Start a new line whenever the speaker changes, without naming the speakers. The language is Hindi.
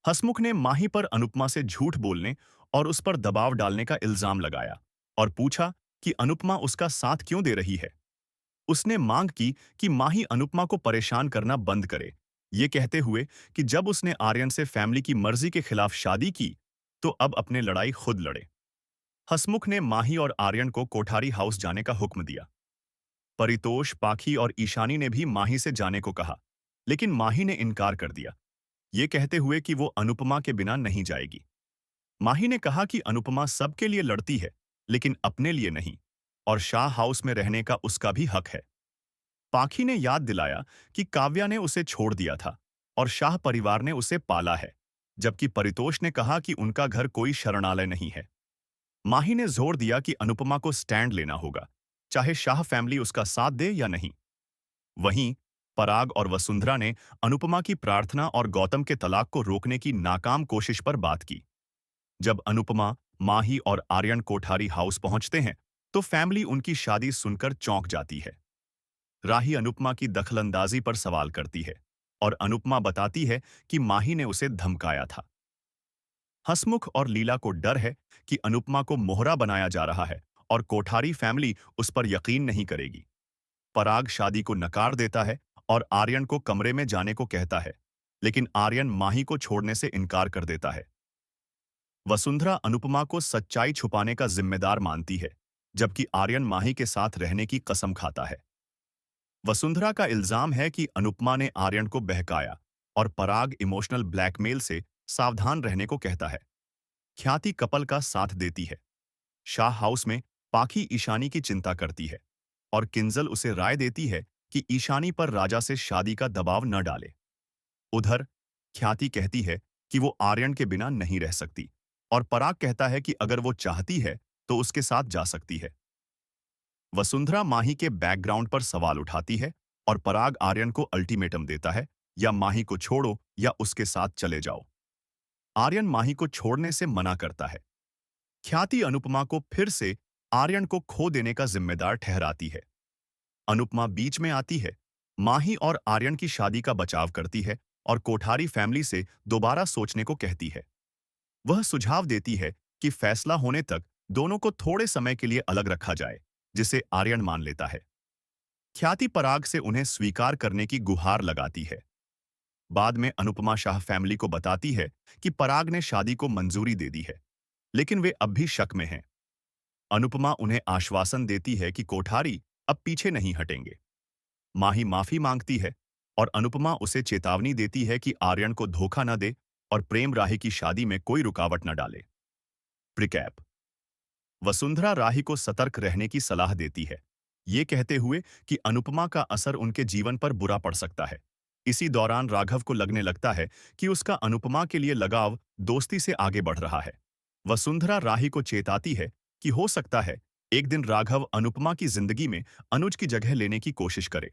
हसमुख ने माही पर अनुपमा से झूठ बोलने और उस पर दबाव डालने का इल्जाम लगाया और पूछा कि अनुपमा उसका साथ क्यों दे रही है। उसने मांग की कि माही अनुपमा को परेशान करना बंद करे, ये कहते हुए कि जब उसने आर्यन से फैमिली की मर्जी के खिलाफ शादी की, तो अब अपने लड़ाई खुद लड़े। हसमुख ने माही और आर्यन को कोठारी हाउस जाने का हुक्म दिया। परितोष, पाखी और ईशानी ने भी माही से जाने को कहा, लेकिन माही ने इनकार कर दिया, ये कहते हुए कि वो अनुपमा के बिना नहीं जाएगी। माही ने कहा कि अनुपमा सबके लिए लड़ती है, लेकिन अपने लिए नहीं, और शाह हाउस में रहने का उसका भी हक है। पाखी ने याद दिलाया कि काव्या ने उसे छोड़ दिया था और शाह परिवार ने उसे पाला है, जबकि परितोष ने कहा कि उनका घर कोई शरणालय नहीं है। माही ने जोर दिया कि अनुपमा को स्टैंड लेना होगा, चाहे शाह फैमिली उसका साथ दे या नहीं। वहीं पराग और वसुंधरा ने अनुपमा की प्रार्थना और गौतम के तलाक को रोकने की नाकाम कोशिश पर बात की। जब अनुपमा, माही और आर्यन कोठारी हाउस पहुंचते हैं, तो फैमिली उनकी शादी सुनकर चौंक जाती है। राही अनुपमा की दखलंदाजी पर सवाल करती है और अनुपमा बताती है कि माही ने उसे धमकाया था। हसमुख और लीला को डर है कि अनुपमा को मोहरा बनाया जा रहा है और कोठारी फैमिली उस पर यकीन नहीं करेगी। पराग शादी को नकार देता है और आर्यन को कमरे में जाने को कहता है, लेकिन आर्यन माही को छोड़ने से इनकार कर देता है। वसुंधरा अनुपमा को सच्चाई छुपाने का जिम्मेदार मानती है, जबकि आर्यन माही के साथ रहने की कसम खाता है। वसुंधरा का इल्जाम है कि अनुपमा ने आर्यन को बहकाया और पराग इमोशनल ब्लैकमेल से सावधान रहने को कहता है। ख्याति कपल का साथ देती है। शाह हाउस में पाखी ईशानी की चिंता करती है और किंजल उसे राय देती है कि ईशानी पर राजा से शादी का दबाव न डाले। उधर ख्याति कहती है कि वो आर्यन के बिना नहीं रह सकती और पराग कहता है कि अगर वो चाहती है तो उसके साथ जा सकती है। वसुंधरा माही के बैकग्राउंड पर सवाल उठाती है और पराग आर्यन को अल्टीमेटम देता है, या माही को छोड़ो या उसके साथ चले जाओ। आर्यन माही को छोड़ने से मना करता है। ख्याति अनुपमा को फिर से आर्यन को खो देने का जिम्मेदार ठहराती है। अनुपमा बीच में आती है, माही और आर्यन की शादी का बचाव करती है और कोठारी फैमिली से दोबारा सोचने को कहती है। वह सुझाव देती है कि फैसला होने तक दोनों को थोड़े समय के लिए अलग रखा जाए, जिसे आर्यन मान लेता है। ख्याति पराग से उन्हें स्वीकार करने की गुहार लगाती है। बाद में अनुपमा शाह फैमिली को बताती है कि पराग ने शादी को मंजूरी दे दी है, लेकिन वे अब भी शक में हैं। अनुपमा उन्हें आश्वासन देती है कि कोठारी अब पीछे नहीं हटेंगे। माही माफी मांगती है और अनुपमा उसे चेतावनी देती है कि आर्यन को धोखा न दे और प्रेम राही की शादी में कोई रुकावट न डाले। प्रिकैप। वसुंधरा राही को सतर्क रहने की सलाह देती है, ये कहते हुए कि अनुपमा का असर उनके जीवन पर बुरा पड़ सकता है। इसी दौरान राघव को लगने लगता है कि उसका अनुपमा के लिए लगाव दोस्ती से आगे बढ़ रहा है। वसुंधरा राही को चेताती है कि हो सकता है एक दिन राघव अनुपमा की जिंदगी में अनुज की जगह लेने की कोशिश करे।